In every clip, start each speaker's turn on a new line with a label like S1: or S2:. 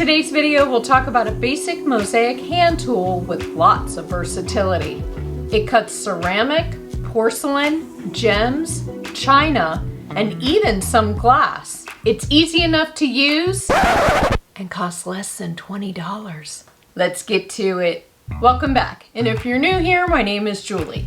S1: today's video, we'll talk about a basic Mosaic hand tool with lots of versatility. It cuts ceramic, porcelain, gems, china, and even some glass. It's easy enough to use and costs less than $20. Let's get to it. Welcome back, and if you're new here, my name is Julie.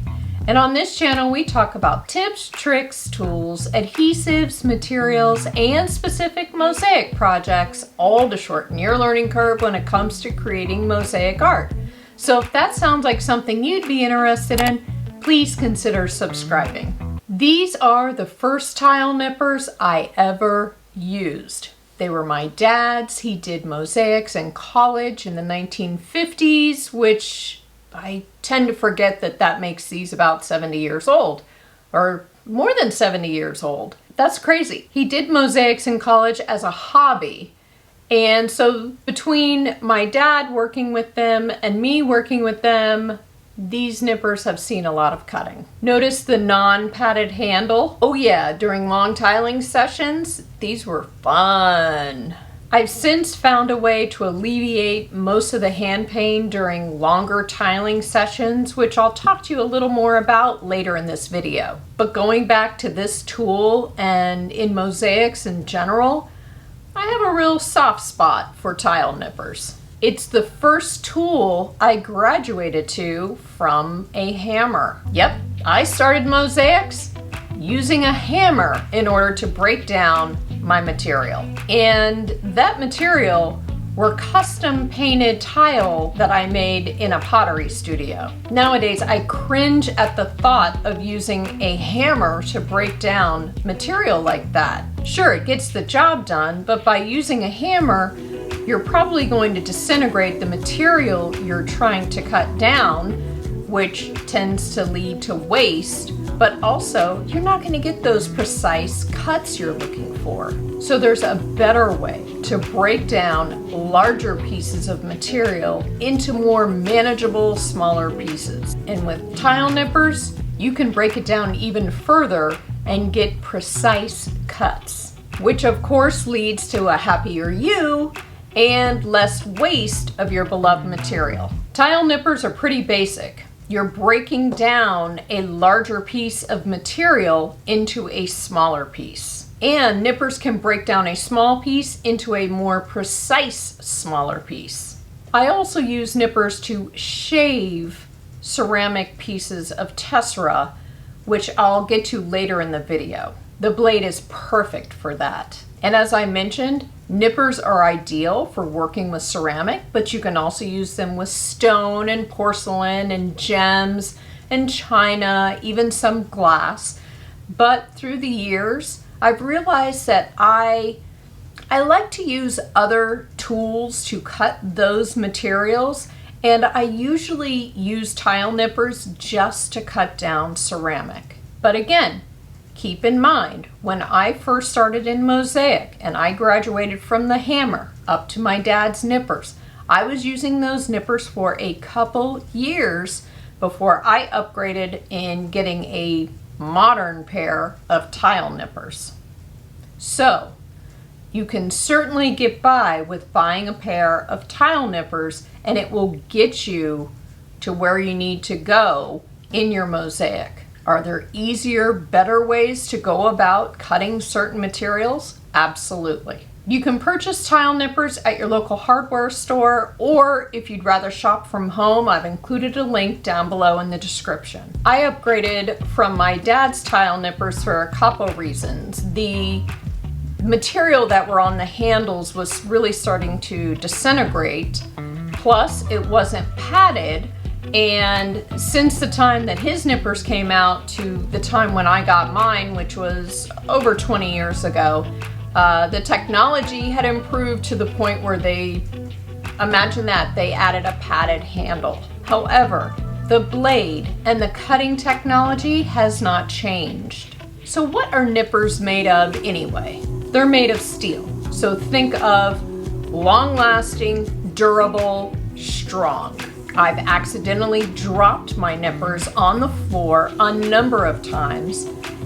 S1: And on this channel, we talk about tips, tricks, tools, adhesives, materials, and specific mosaic projects, all to shorten your learning curve when it comes to creating mosaic art. So if that sounds like something you'd be interested in, please consider subscribing. These are the first tile nippers I ever used. They were my dad's. He did mosaics in college in the 1950s, which I tend to forget that makes these about 70 years old, or more than 70 years old. That's crazy. He did mosaics in college as a hobby. And so between my dad working with them and me working with them, these nippers have seen a lot of cutting. Notice the non-padded handle. Oh yeah, during long tiling sessions, these were fun. I've since found a way to alleviate most of the hand pain during longer tiling sessions, which I'll talk to you a little more about later in this video. But going back to this tool and in mosaics in general, I have a real soft spot for tile nippers. It's the first tool I graduated to from a hammer. Yep, I started mosaics using a hammer in order to break down my material. And that material were custom painted tile that I made in a pottery studio. Nowadays, I cringe at the thought of using a hammer to break down material like that. Sure, it gets the job done, but by using a hammer, you're probably going to disintegrate the material you're trying to cut down, which tends to lead to waste, but also you're not going to get those precise cuts you're looking for. So there's a better way to break down larger pieces of material into more manageable, smaller pieces. And with tile nippers, you can break it down even further and get precise cuts, which of course leads to a happier you and less waste of your beloved material. Tile nippers are pretty basic. You're breaking down a larger piece of material into a smaller piece. And nippers can break down a small piece into a more precise smaller piece. I also use nippers to shave ceramic pieces of tessera, which I'll get to later in the video. The blade is perfect for that. And as I mentioned, nippers are ideal for working with ceramic, but you can also use them with stone and porcelain and gems and china, even some glass. But through the years, I've realized that I like to use other tools to cut those materials, and I usually use tile nippers just to cut down ceramic. But again, keep in mind, when I first started in mosaic and I graduated from the hammer up to my dad's nippers, I was using those nippers for a couple years before I upgraded in getting a modern pair of tile nippers. So you can certainly get by with buying a pair of tile nippers, and it will get you to where you need to go in your mosaic. Are there easier, better ways to go about cutting certain materials? Absolutely. You can purchase tile nippers at your local hardware store, or if you'd rather shop from home, I've included a link down below in the description. I upgraded from my dad's tile nippers for a couple reasons. The material that were on the handles was really starting to disintegrate, plus it wasn't padded. And since the time that his nippers came out to the time when I got mine, which was over 20 years ago, the technology had improved to the point where they added a padded handle. However, the blade and the cutting technology has not changed. So what are nippers made of anyway? They're made of steel. So think of long-lasting, durable, strong. I've accidentally dropped my nippers on the floor a number of times,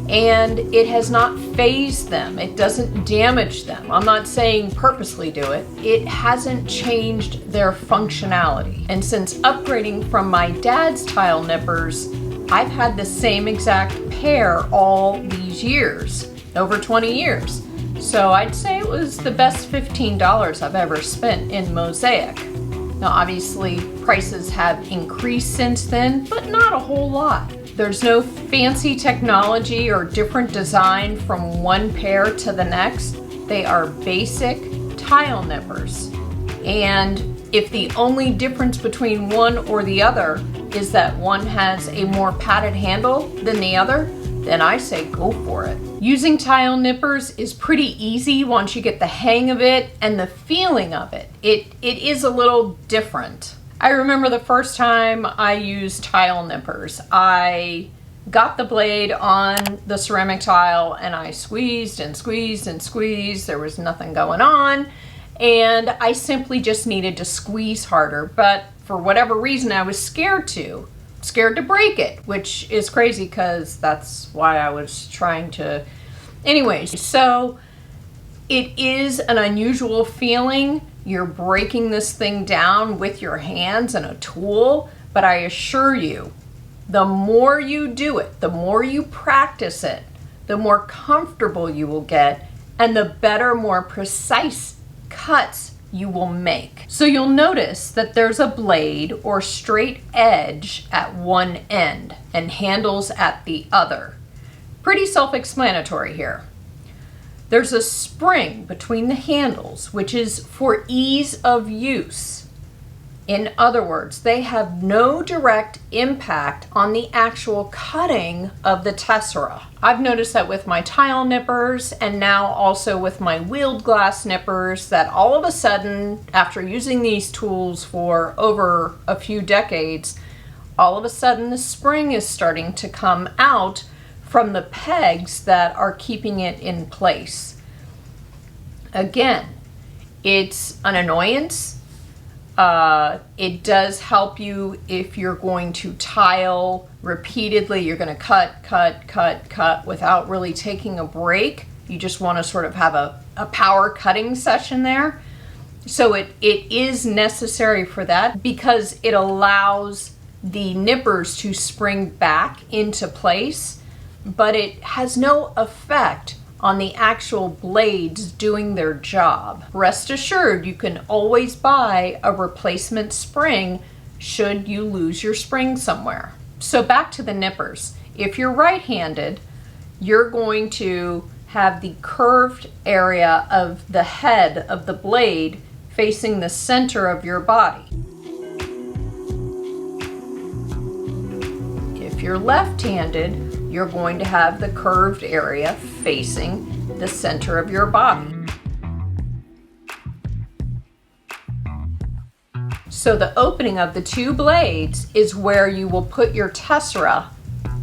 S1: and it has not phased them. It doesn't damage them. I'm not saying purposely do it. It hasn't changed their functionality. And since upgrading from my dad's tile nippers, I've had the same exact pair all these years, over 20 years. So I'd say it was the best $15 I've ever spent in Mosaic. Now obviously prices have increased since then, but not a whole lot. There's no fancy technology or different design from one pair to the next. They are basic tile nippers. And if the only difference between one or the other is that one has a more padded handle than the other, then I say go for it. Using tile nippers is pretty easy once you get the hang of it and the feeling of it. It is a little different. I remember the first time I used tile nippers. I got the blade on the ceramic tile and I squeezed and squeezed and squeezed. There was nothing going on, and I simply just needed to squeeze harder, but for whatever reason I was scared to break it, which is crazy because that's why I was trying to. Anyways, so it is an unusual feeling. You're breaking this thing down with your hands and a tool, but I assure you, the more you do it, the more you practice it, the more comfortable you will get, and the better, more precise cuts you will make. So you'll notice that there's a blade or straight edge at one end and handles at the other. Pretty self-explanatory here. There's a spring between the handles, which is for ease of use. In other words, they have no direct impact on the actual cutting of the tessera. I've noticed that with my tile nippers and now also with my wheeled glass nippers, that all of a sudden, after using these tools for over a few decades, all of a sudden the spring is starting to come out from the pegs that are keeping it in place. Again, it's an annoyance. It does help you if you're going to tile repeatedly. You're going to cut without really taking a break. You just want to sort of have a power cutting session there. So it is necessary for that because it allows the nippers to spring back into place, but it has no effect on the actual blades doing their job. Rest assured, you can always buy a replacement spring should you lose your spring somewhere. So back to the nippers. If you're right-handed, you're going to have the curved area of the head of the blade facing the center of your body. If you're left-handed, you're going to have the curved area facing the center of your body. So the opening of the two blades is where you will put your tessera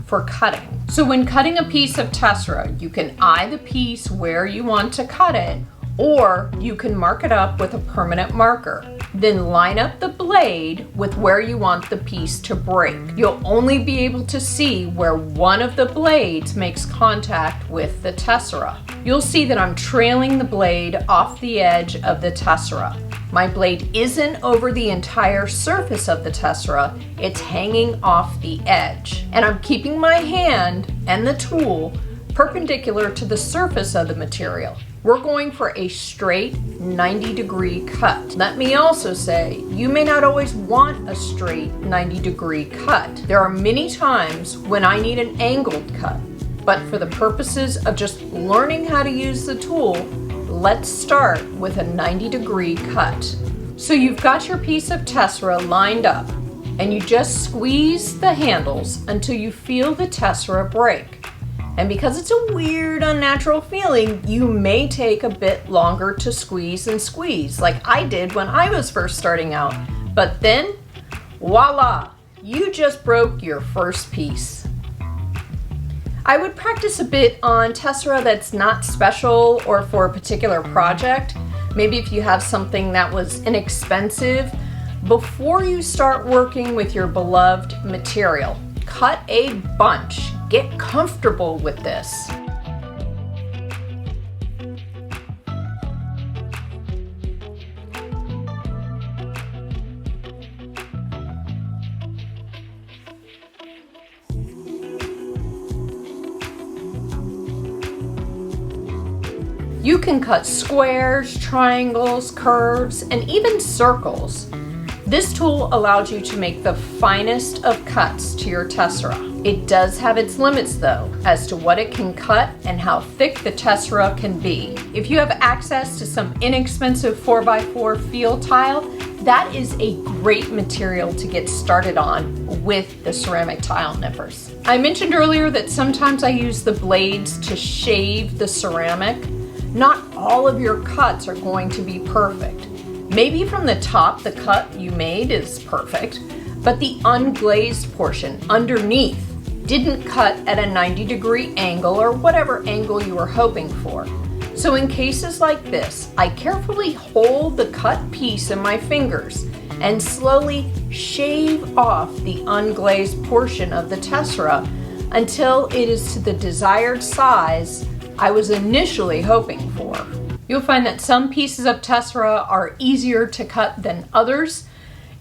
S1: for cutting. So when cutting a piece of tessera, you can eye the piece where you want to cut it, or you can mark it up with a permanent marker. Then line up the blade with where you want the piece to break. You'll only be able to see where one of the blades makes contact with the tessera. You'll see that I'm trailing the blade off the edge of the tessera. My blade isn't over the entire surface of the tessera, it's hanging off the edge. And I'm keeping my hand and the tool perpendicular to the surface of the material. We're going for a straight 90-degree cut. Let me also say, you may not always want a straight 90-degree cut. There are many times when I need an angled cut, but for the purposes of just learning how to use the tool, let's start with a 90-degree cut. So you've got your piece of tessera lined up, and you just squeeze the handles until you feel the tessera break. And because it's a weird, unnatural feeling, you may take a bit longer to squeeze and squeeze, like I did when I was first starting out. But then, voila, you just broke your first piece. I would practice a bit on tessera that's not special or for a particular project. Maybe if you have something that was inexpensive, before you start working with your beloved material, cut a bunch. Get comfortable with this. You can cut squares, triangles, curves, and even circles. This tool allows you to make the finest of cuts to your tessera. It does have its limits though, as to what it can cut and how thick the tessera can be. If you have access to some inexpensive 4x4 field tile, that is a great material to get started on with the ceramic tile nippers. I mentioned earlier that sometimes I use the blades to shave the ceramic. Not all of your cuts are going to be perfect. Maybe from the top, the cut you made is perfect, but the unglazed portion underneath didn't cut at a 90-degree angle or whatever angle you were hoping for. So in cases like this, I carefully hold the cut piece in my fingers and slowly shave off the unglazed portion of the tessera until it is to the desired size I was initially hoping for. You'll find that some pieces of tessera are easier to cut than others.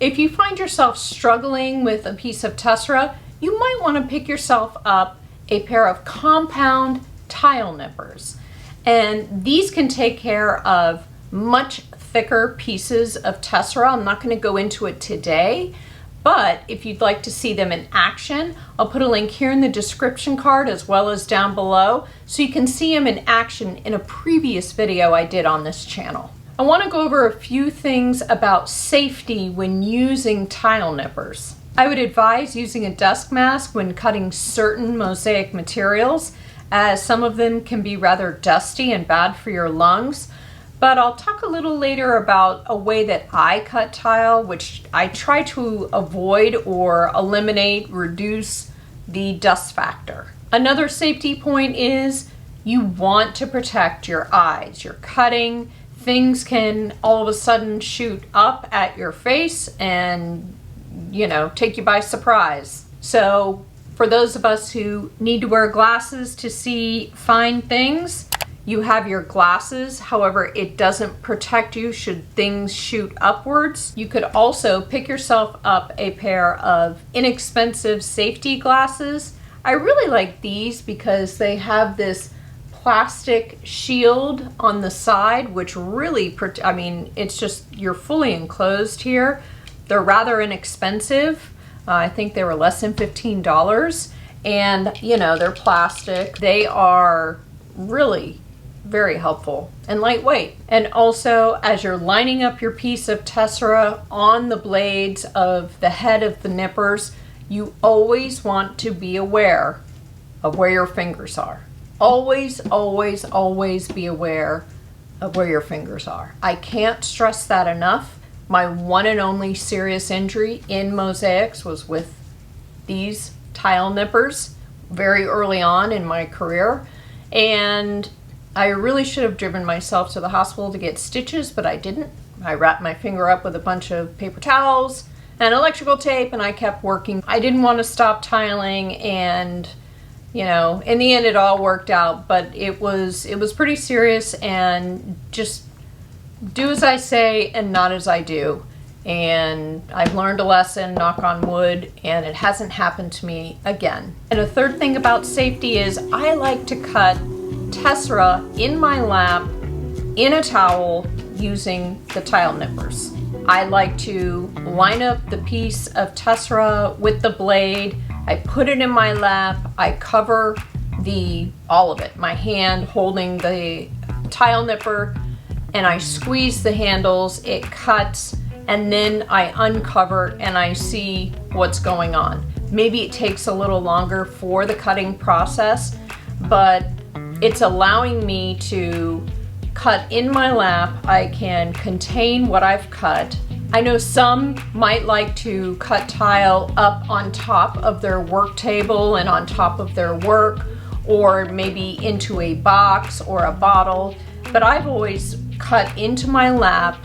S1: If you find yourself struggling with a piece of tessera, you might want to pick yourself up a pair of compound tile nippers. And these can take care of much thicker pieces of tessera. I'm not going to go into it today, but if you'd like to see them in action, I'll put a link here in the description card as well as down below so you can see them in action in a previous video I did on this channel. I want to go over a few things about safety when using tile nippers. I would advise using a dust mask when cutting certain mosaic materials, as some of them can be rather dusty and bad for your lungs. But I'll talk a little later about a way that I cut tile, which I try to avoid or eliminate, reduce the dust factor. Another safety point is you want to protect your eyes. You're cutting, things can all of a sudden shoot up at your face and, you know, take you by surprise. So for those of us who need to wear glasses to see fine things, you have your glasses. However, it doesn't protect you should things shoot upwards. You could also pick yourself up a pair of inexpensive safety glasses. I really like these because they have this plastic shield on the side, which really, I mean, it's just, you're fully enclosed here. They're rather inexpensive. I think they were less than $15. And, you know, they're plastic. They are really very helpful and lightweight. And also, as you're lining up your piece of tessera on the blades of the head of the nippers, you always want to be aware of where your fingers are. Always, always, always be aware of where your fingers are. I can't stress that enough. My one and only serious injury in MOSAICS was with these tile nippers very early on in my career. And I really should have driven myself to the hospital to get stitches, but I didn't. I wrapped my finger up with a bunch of paper towels and electrical tape, and I kept working. I didn't want to stop tiling, and you know, in the end it all worked out, but it was pretty serious. And just do as I say and not as I do. And I've learned a lesson, knock on wood, and it hasn't happened to me again. And a third thing about safety is I like to cut tessera in my lap in a towel using the tile nippers. I like to line up the piece of tessera with the blade. I put it in my lap. I cover all of it, my hand holding the tile nipper, and I squeeze the handles. It cuts, and then I uncover and I see what's going on. Maybe it takes a little longer for the cutting process, but it's allowing me to cut in my lap. I can contain what I've cut. I know some might like to cut tile up on top of their work table and on top of their work, or maybe into a box or a bottle, but I've always cut into my lap.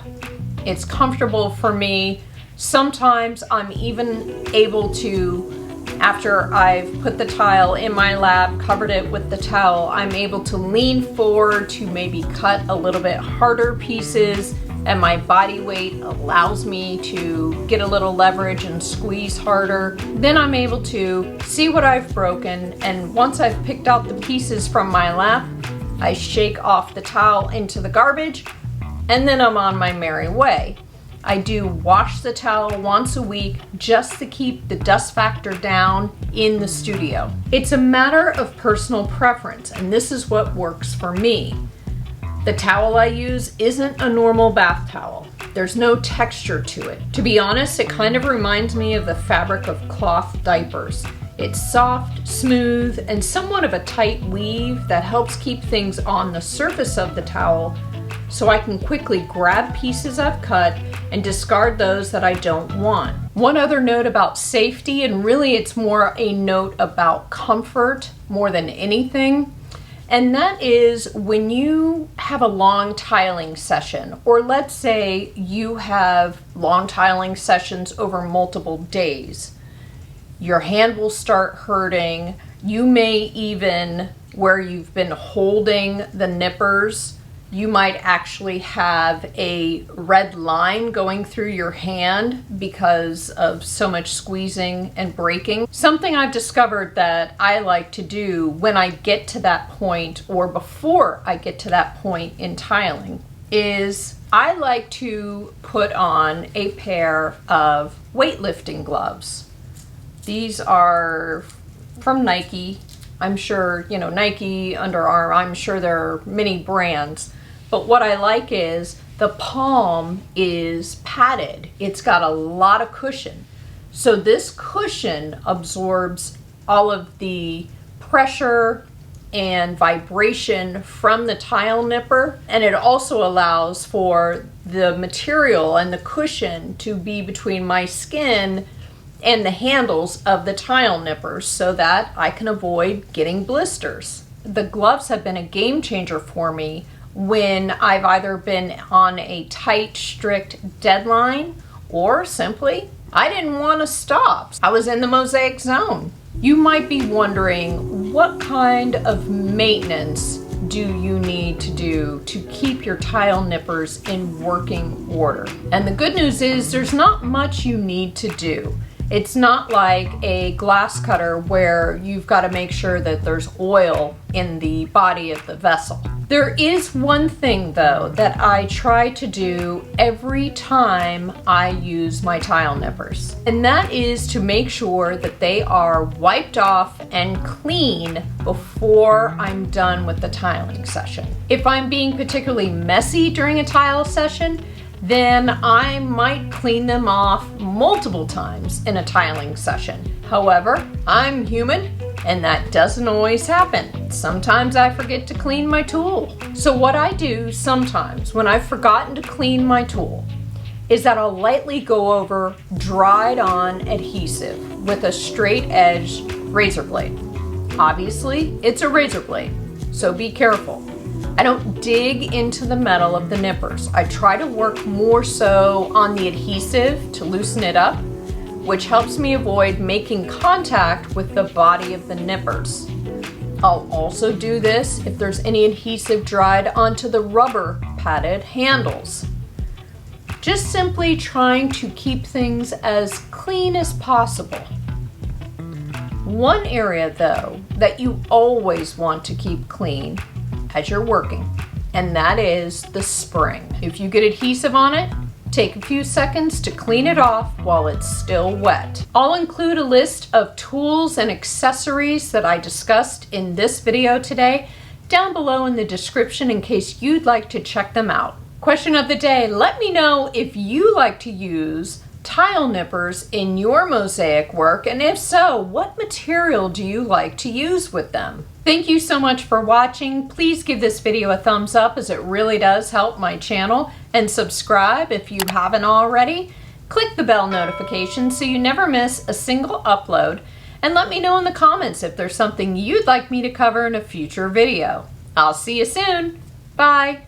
S1: It's comfortable for me. Sometimes I'm even able to After I've put the tile in my lap, covered it with the towel, I'm able to lean forward to maybe cut a little bit harder pieces, and my body weight allows me to get a little leverage and squeeze harder. Then I'm able to see what I've broken, and once I've picked out the pieces from my lap, I shake off the towel into the garbage, and then I'm on my merry way. I do wash the towel once a week just to keep the dust factor down in the studio. It's a matter of personal preference, and this is what works for me. The towel I use isn't a normal bath towel. There's no texture to it. To be honest, it kind of reminds me of the fabric of cloth diapers. It's soft, smooth, and somewhat of a tight weave that helps keep things on the surface of the towel so I can quickly grab pieces I've cut and discard those that I don't want. One other note about safety, and really it's more a note about comfort more than anything, and that is when you have a long tiling session, or let's say you have long tiling sessions over multiple days, your hand will start hurting. You may even, where you've been holding the nippers, you might actually have a red line going through your hand because of so much squeezing and breaking. Something I've discovered that I like to do when I get to that point, or before I get to that point in tiling, is I like to put on a pair of weightlifting gloves. These are from Nike. I'm sure, you know, Nike, Under Armour, I'm sure there are many brands. But what I like is the palm is padded. It's got a lot of cushion. So this cushion absorbs all of the pressure and vibration from the tile nipper, and it also allows for the material and the cushion to be between my skin and the handles of the tile nippers so that I can avoid getting blisters. The gloves have been a game changer for me when I've either been on a tight, strict deadline, or simply I didn't want to stop. I was in the Mosaic zone. You might be wondering, what kind of maintenance do you need to do to keep your tile nippers in working order? And the good news is there's not much you need to do. It's not like a glass cutter where you've got to make sure that there's oil in the body of the vessel. There is one thing though that I try to do every time I use my tile nippers, and that is to make sure that they are wiped off and clean before I'm done with the tiling session. If I'm being particularly messy during a tile session, then I might clean them off multiple times in a tiling session. However, I'm human and that doesn't always happen. Sometimes I forget to clean my tool. So what I do sometimes when I've forgotten to clean my tool is that I'll lightly go over dried on adhesive with a straight edge razor blade. Obviously, it's a razor blade, so be careful. I don't dig into the metal of the nippers. I try to work more so on the adhesive to loosen it up, which helps me avoid making contact with the body of the nippers. I'll also do this if there's any adhesive dried onto the rubber padded handles. Just simply trying to keep things as clean as possible. One area though that you always want to keep clean as you're working, and that is the spring. If you get adhesive on it, take a few seconds to clean it off while it's still wet. I'll include a list of tools and accessories that I discussed in this video today down below in the description in case you'd like to check them out. Question of the day, let me know if you like to use tile nippers in your mosaic work, and if so, what material do you like to use with them? Thank you so much for watching. Please give this video a thumbs up as it really does help my channel, and subscribe if you haven't already. Click the bell notification so you never miss a single upload, and let me know in the comments if there's something you'd like me to cover in a future video. I'll see you soon. Bye.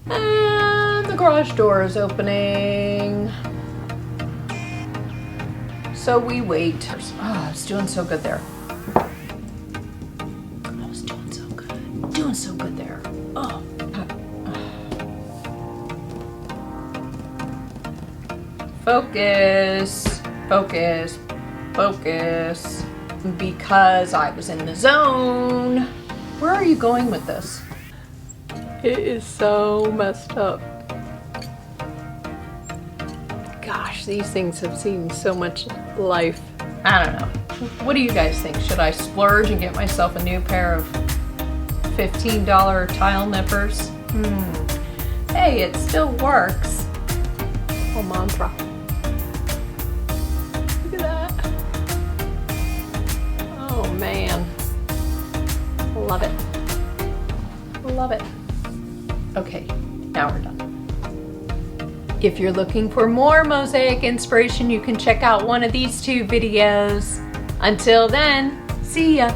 S1: And the garage door is opening. So we wait. Oh, I was doing so good there. I was doing so good. Doing so good there. Oh. Focus. Focus. Focus. Because I was in the zone. Where are you going with this? It is so messed up. Gosh, these things have seen so much life. I don't know. What do you guys think? Should I splurge and get myself a new pair of $15 tile nippers? Hey, it still works. Oh, mantra. Look at that. Oh, man. Love it. Love it. Okay, now we're done. If you're looking for more mosaic inspiration, you can check out one of these two videos. Until then, see ya.